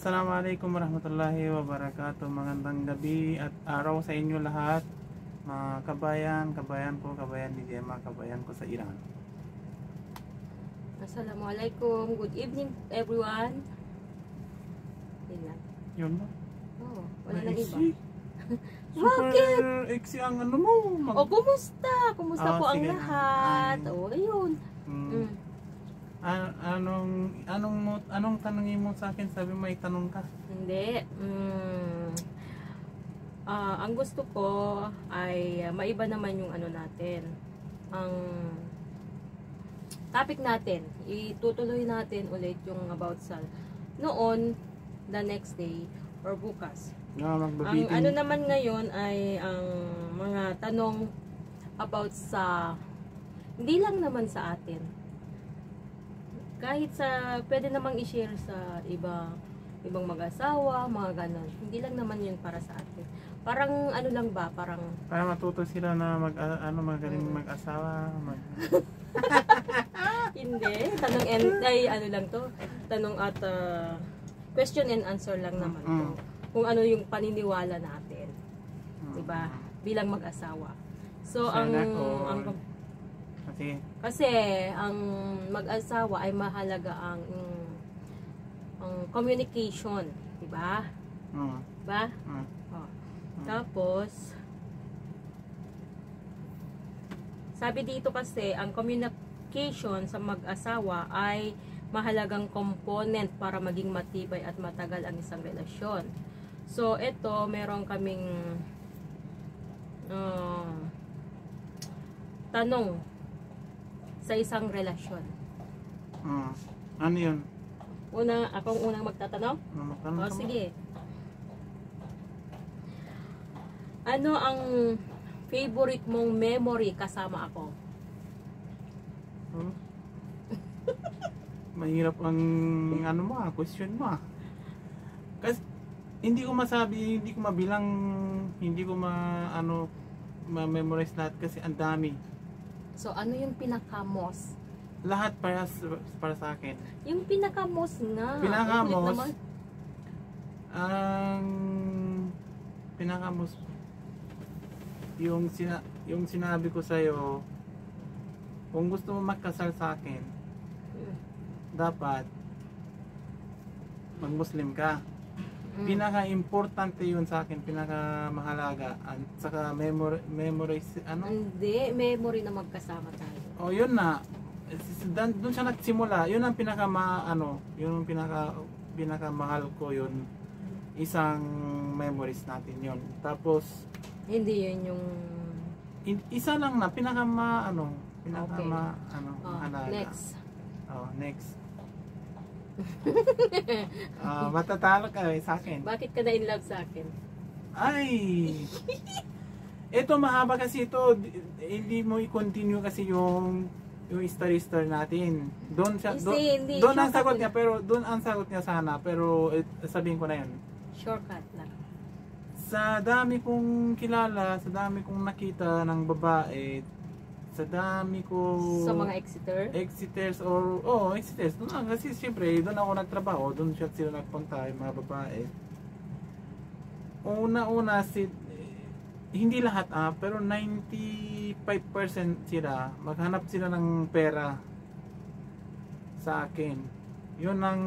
Assalamualaikum warahmatullahi wabarakatuh. Magandang gabi at araw sa inyo lahat. Mga kabayan ko, kabayan ni Gemma, kabayan ko sa Iran. Assalamualaikum. Good evening everyone. Yun lang. Yun ba? Oh, wala nang iba. Iksi. Super iksi ang ano mo. O, kumusta? Kumusta po ang sige. lahat? O, ayun. Anong tanongin mo sa akin? Sabi mo may tanong ka. Hindi. Ang gusto ko ay maiba naman yung ano natin. Ang topic natin. Itutuloy natin ulit yung about sa noon, the next day, or bukas. Ang ano naman ngayon ay ang mga tanong about sa hindi lang naman sa atin. Kahit sa pwede namang i-share sa ibang mag-asawa, mga ganon. Hindi lang naman 'yun para sa atin. Parang ano lang ba, para matuto sila na magaling mag-asawa, Hindi, tanong ano lang 'to. Tanong at question and answer lang naman 'to. Kung ano yung paniniwala natin. 'Di ba? Bilang mag-asawa. So kasi ang mag-asawa ay mahalaga ang communication, 'di ba? Ba? Oh. Tapos sabi dito kasi ang communication sa mag-asawa ay mahalagang component para maging matibay at matagal ang isang relasyon. So ito meron kaming tanong sa isang relasyon. Ano yun? Akong unang magtatanong? O, sige. Ano ang favorite mong memory kasama ako? Mahirap ang question mo. Kasi hindi ko masabi, hindi ko mabilang, hindi ko ma-memorize lahat kasi ang dami. So, ano yung pinaka-most? Lahat para sa akin. Yung pinaka-most nga. Pinaka-most? Ang pinaka-most, yung sinabi ko sa'yo, kung gusto mo magkasal sa akin, dapat mag-Muslim ka. Pinaka-importante yun sa akin, pinaka-mahalaga, at saka memory, Hindi, memory na magkasama tayo. O yun na, doon siya nagsimula, yun ang yun ang pinakamahal ko yun, isang memories natin yun. Tapos, hindi yun yung... isa lang na, mahalaga. Next. Next. Matatalo ka sa akin. Bakit ka na in love sa akin? Ay! Ito mahaba kasi ito. Hindi mo i-continue kasi yung story natin. Doon ang sagot niya, pero doon ang sagot niya sana, pero sabihin ko na yun. Shortcut lang. Sa dami kong kilala, sa dami kong nakita ng babae, sa dami ko sa mga exiters doon kasi siyempre doon ako nagtrabaho, doon sila nagpunta yung mga babae. Una hindi lahat pero 95% sila maghanap sila ng pera sa akin. Yun ang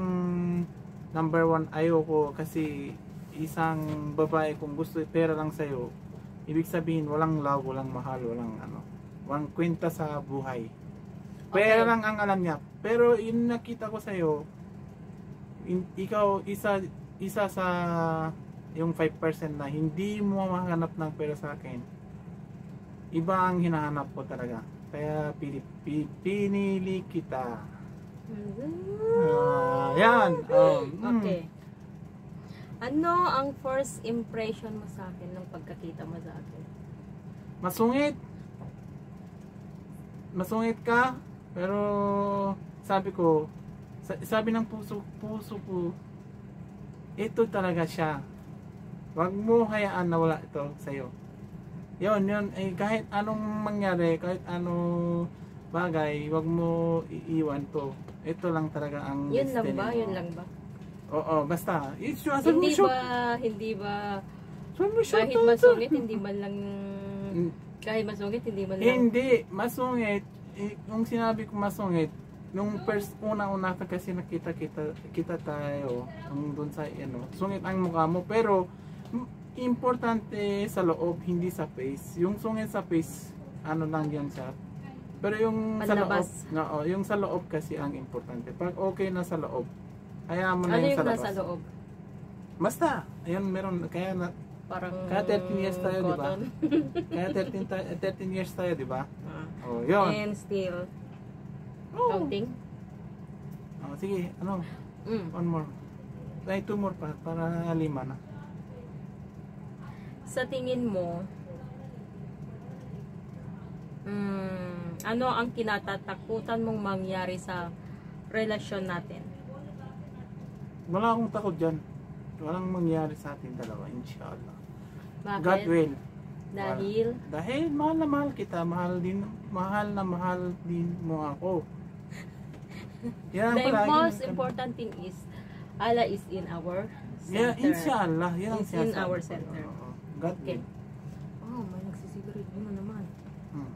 number one ayoko, kasi isang babae kung gusto pera lang sa'yo, ibig sabihin walang love, walang mahal, walang kwenta sa buhay. Pera lang ang alam niya. Pero yung nakita ko sa'yo, ikaw isa sa yung 5% na hindi mo mahanap ng pera sa akin. Iba ang hinahanap ko talaga. Kaya pinili kita. Yan. Okay. Ano ang first impression mo sa akin nung pagkakita mo sa akin? Masungit ka, pero sabi ng puso ko, ito talaga siya. Wag mo hayaan na wala ito sa'yo. Yun, kahit anong mangyari, kahit anong bagay, wag mo iiwan to. Ito lang talaga ang Yun destiny lang ba? mo. Yun lang ba? Oo, basta. Hindi ba kahit masungit, hindi man lang kahit masungit, hindi man lang. Hindi, masungit. Yung sinabi ko masungit, nung first una-una kasi kita tayo, yung doon sa sungit ang mukha mo, pero importante sa loob, hindi sa face. Yung sungit sa face, ano lang yan siya. Pero yung Panlabas. sa loob, yung sa loob kasi ang importante. Pag okay na sa loob, hayaan mo na Ano yung sa yung labas. nasa loob? Basta, ayun meron, Parang kaya 13 years tayo, di ba? cotton. Kaya 13 years tayo, di ba? Ah. Oh, yun. And still Oh. counting. Oh, sige, one more. Try 2 more para 5 na. Sa tingin mo, ano ang kinatatakutan mong mangyari sa relasyon natin? Wala akong takot dyan. Walang mangyari sa atin dalawa, inshallah. Bakit? God will. Dahil Mahal na mahal kita. Mahal na mahal din mo ako. Yan the palagi. most important thing is Allah is in our center. Yeah, inshallah. Yan ang Is in sinasabi our ko. center. Oo. God Okay. will. Oh, may nagsisigarit mo naman. Hmm.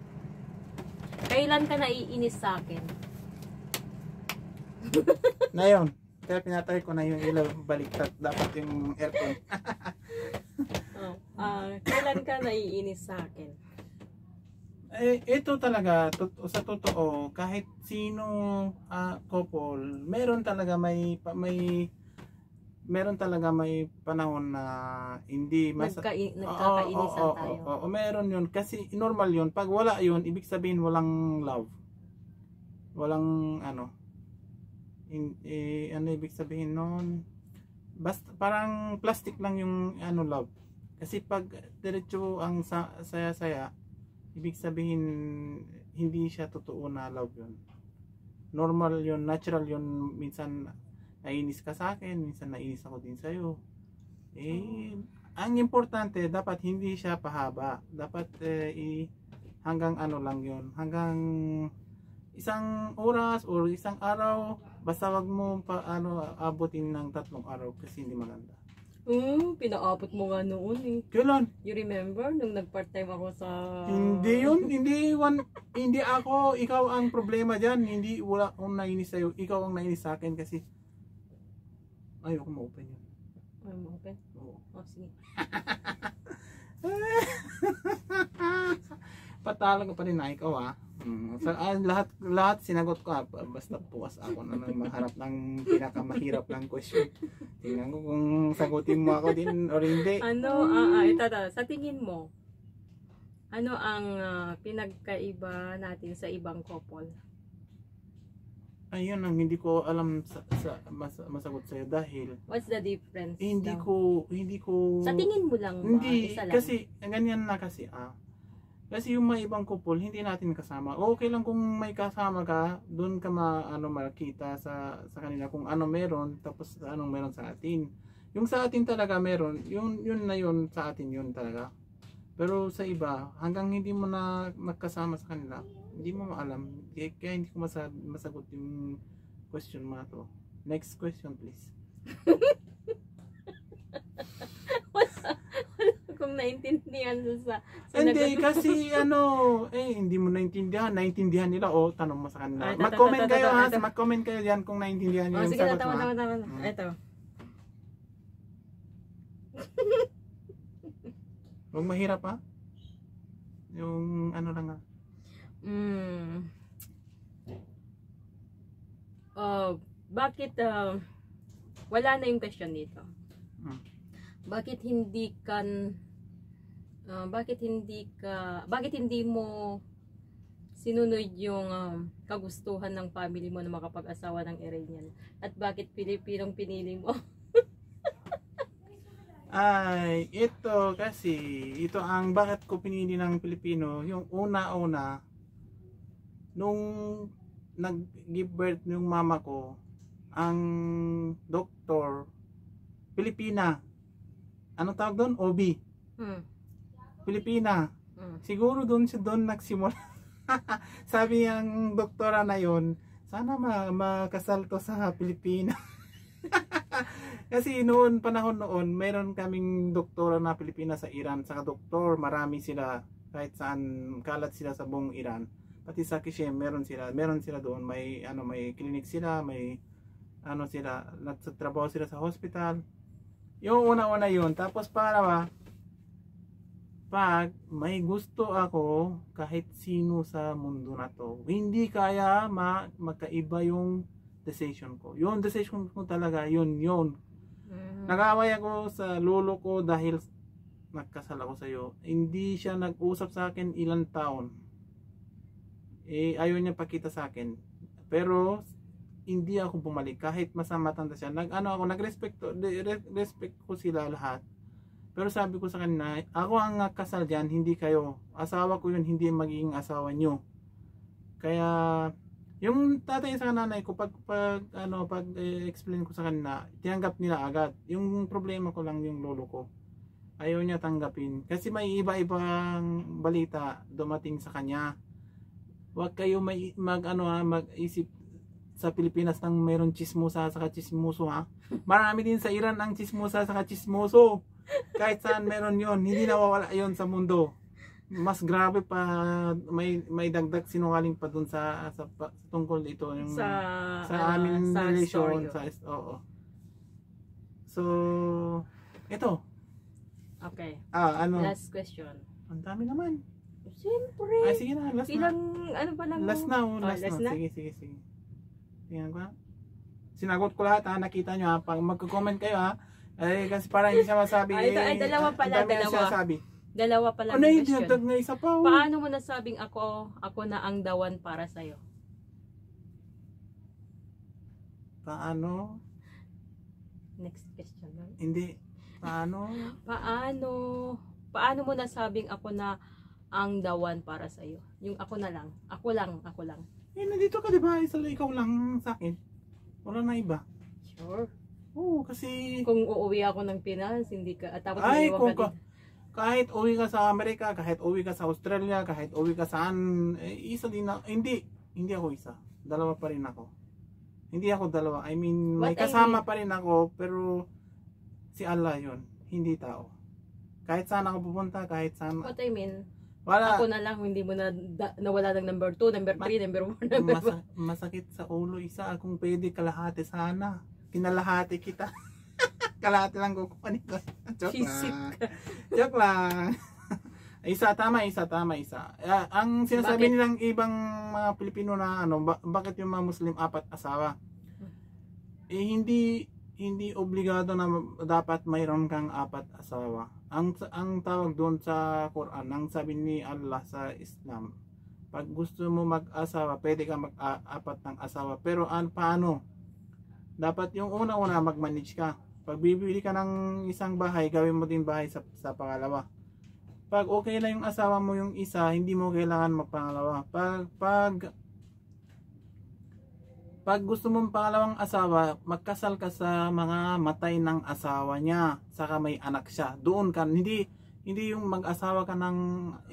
Kailan ka naiinis sa akin? Na yun. Kaya pinatay ko na yung ilaw baliktad. Dapat yung aircon. Kailan ka naiinis sa akin? Ito talaga, sa totoo, kahit sino couple, meron talaga may panahon na hindi Nagkakainisan tayo. Oo, meron yun. Kasi normal yun. Pag wala yun, ibig sabihin walang love. Walang ano ibig sabihin nun? Basta parang plastic lang yung love. Kasi pag diretso ang saya-saya, ibig sabihin hindi siya totoo na love yun. Normal yun, natural yun. Minsan nainis ka sa akin, minsan nainis ako din sa'yo. Ang importante, dapat hindi siya pahaba. Dapat hanggang lang yun. Hanggang isang oras or isang araw. Basta wag mo abutin ng 3 araw kasi hindi maganda. Pinaabot mo nga noon eh. Kailan? You remember nung nag-part-time ako sa... Hindi yun. Hindi ako. Ikaw ang problema dyan. Hindi wala akong nainis sa'yo. Ikaw ang nainis sa akin kasi ayoko ma-open yun. Ayaw mo open? Oo. Oh, sige. Patalo ko pa rin na ikaw lahat sinagot ko basta bukas ako na maharap ng pinakamahirap ng question. Tingnan ko kung sagutin mo ako din or hindi. Ito, sa tingin mo, ano ang pinagkaiba natin sa ibang couple? Ayun ang hindi ko alam masagot sa'yo dahil what's the difference? Hindi ko sa tingin mo lang ba? Hindi Isa lang? kasi ganyan na kasi kasi yung may ibang couple hindi natin kasama. Okay lang kung may kasama ka, doon ka makita sa kanila kung ano meron tapos anong meron sa atin. Yung sa atin talaga meron, yun na yun sa atin yun talaga. Pero sa iba, hanggang hindi mo na magkasama sa kanila, hindi mo maalam. Kaya hindi ko masagot yung question mo na to. Next question please. Kung naintindihan sa hindi kasi hindi mo naintindihan nila tanong mo sa kanila. Mag-comment kayo mag-comment kayo diyan kung naintindihan niyo yung sige, sagot mo. tama. Ito. Huwag mahirap yung lang bakit wala na yung question dito. Bakit hindi mo sinunod yung kagustuhan ng family mo na makapag-asawa ng Iranian? At bakit Pilipinong pinili mo? Ito ang bakit ko pinili ng Pilipino. Yung una nung nag-give birth yung mama ko, ang doktor Pilipina. Anong tawag doon? OB. Pilipina. Siguro doon nagsimula. Sabi ng doktora na yon, sana makasal to sa Pilipina. Kasi noon, panahon noon, meron kaming doktora na Pilipinas sa Iran. Saka doktor, marami sila. Kahit saan kalat sila sa buong Iran. Pati sa Kishim, meron sila. Meron sila doon. May clinic sila, may sila, nagtatrabaho sila sa hospital. Yung una-una yun. Tapos pangalawa, pag may gusto ako kahit sino sa mundo na to, hindi kaya magkaiba yung decision ko. Yung decision ko talaga, yun. Nag-away ako sa lolo ko dahil nagkasal ako sa iyo. Hindi siya nag-usap sa akin ilang taon. Ayaw niya pakita sa akin. Pero hindi ako bumalik kahit matanda siya. Nag-respect ko sila lahat. Pero sabi ko sa kanya, ako ang kasal diyan, hindi kayo. Asawa ko yun, hindi magiging asawa niyo. Kaya yung tatay sa nanay ko pag explain ko sa kanila, tinanggap nila agad. Yung problema ko lang yung lolo ko. Ayaw niya tanggapin kasi may iba-ibang balita dumating sa kanya. Huwag kayo mag-isip sa Pilipinas nang mayroong chismosa sa chismoso ha. Marami din sa Iran ang chismosa sa chismoso. Kahit saan meron 'yon, hindi nawawala 'yon sa mundo. Mas grabe pa, may dagdag sinungaling pa dun sa tungkol dito yung sa aming relation oo. So ito. Okay. Last question. Ang dami naman. Siyempre. Sige na, last ilang na. ano pa lang? Last na. Sige. Tingnan ko ha. Sinagot ko lahat ha, nakita nyo ha. Pag magko-comment kayo ha. Kasi para hindi siya masabi. Dalawa pala. Dalawa pala ang question. Na isa pa. Paano mo nasabing ako na ang dawan para sa'yo? Paano? Next question. Hindi. Paano? Paano mo nasabing ako na ang dawan para sa'yo? Yung ako na lang. Ako lang. Nandito ka diba? Ikaw lang sa akin. Wala na iba. Sure. Oo, kasi kung uuwi ako ng Pinas, hindi ka tapos kahit uwi ka sa Amerika, kahit uwi ka sa Australia, kahit uwi ka saan, isa din na, hindi ako isa. Dalawa pa rin ako. Hindi ako dalawa. I mean, may kasama pa rin ako, pero si Allah yun, hindi tao. Kahit saan ako pupunta, kahit saan. What I mean, wala. Ako na lang, hindi mo nawala ng number 2, number 3, number 1, number 1. Masakit sa ulo, isa akong pwede kalahati sana. Kinalahati kita. Kalahati lang kukunin ko. Joke lang. Isa. Ang sinasabi nilang ibang mga Pilipino na bakit yung mga Muslim 4 asawa? Hindi obligado na dapat mayroon kang 4 asawa. Ang tawag doon sa Quran, ang sabi ni Allah sa Islam, pag gusto mo mag-asawa, pwede ka mag-4 ng asawa. Pero paano? Dapat yung una-una mag-manage ka. Pag bibili ka ng isang bahay, gawin mo din bahay sa pangalawa. Pag okay na yung asawa mo yung isa, hindi mo kailangan magpangalawa. Pag gusto mong pangalawang asawa, magkasal ka sa mga matay ng asawa niya, saka may anak siya. Doon ka, hindi yung mag-asawa ka ng,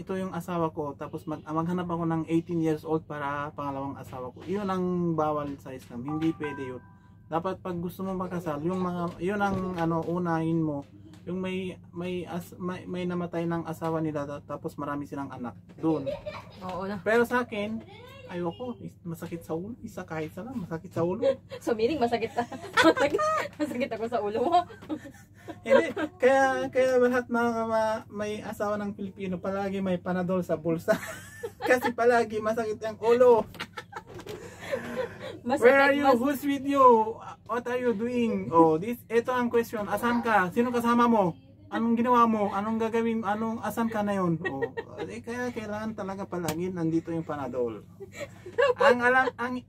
ito yung asawa ko, tapos maghanap ako ng 18 years old para pangalawang asawa ko. Yun ang bawal sa Islam, hindi pwede yun. Dapat pag gusto mo magkasal, yun ang unahin mo. Yung may namatay ng asawa nila tapos marami silang anak. Doon. Oo na. Pero sa akin, ayoko, masakit sa ulo. Isa kahit sana, masakit sa ulo. So meaning masakit ako sa ulo mo. Hindi, kaya lahat may asawa ng Pilipino palagi may Panadol sa bulsa. Kasi palagi masakit ang ulo. Where are you? Who's with you? What are you doing? Ito ang question. Asan ka? Sino kasama mo? Anong ginawa mo? Anong gagawin? Asan ka na yun? Kaya kailangan talaga palagi nandito yung Panadol.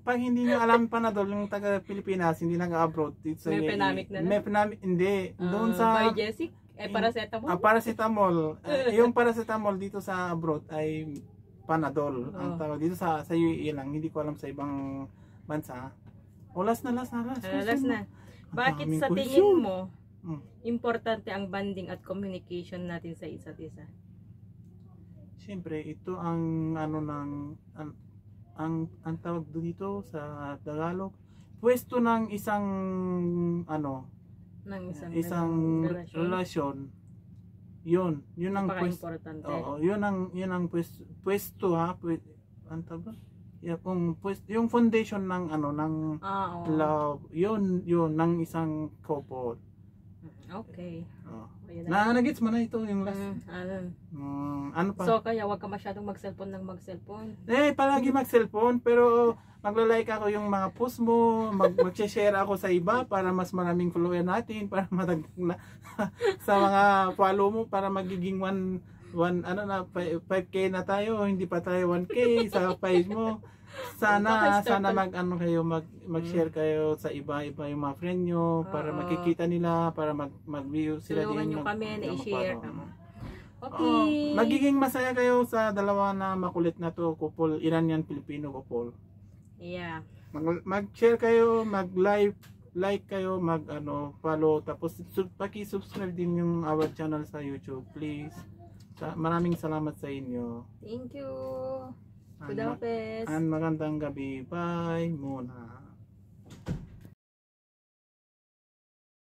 Pag hindi nyo alam Panadol, yung taga Pilipinas, hindi nag-abroad. Mepinamic na lang? Mepinamic, hindi. Doon sa Biogesic? Paracetamol? Paracetamol. Yung paracetamol dito sa abroad ay Panadol. Ang tawag dito sa UAE lang. Hindi ko alam sa ibang bansa. Last na. Bakit sa tingin mo importante ang bonding at communication natin sa isa't isa? Siyempre, ito ang ang tawag dito sa Tagalog, pwesto ng isang ng isang relasyon. Yun ang importante. Oo, yun ang pwesto ha, ano ba? Yung foundation ng love, yun ng isang couple. Okay. Oh. Nagets mo na ito yung last. Ano pa? So kaya wag ka masyadong mag-cellphone. Palagi mag-cellphone pero magla-like ako yung mga post mo, mag-share ako sa iba para mas maraming follower natin, para matagdag na sa mga follow mo para magiging 5K na tayo, hindi pa tayo 1K sa page mo. Sana mag-share kayo sa iba-iba yung mga friend nyo para makikita nila, para mag-view sila tulungan din. Tulungan nyo kami na i-share. Okay. Magiging masaya kayo sa dalawa na makulit na to, couple, Iranian-Filipino couple. Yeah. Mag-share kayo, like kayo, follow, tapos paki-subscribe din yung our channel sa YouTube, please. Maraming salamat sa inyo. Thank you. Good afternoon. Magandang gabi. Bye muna.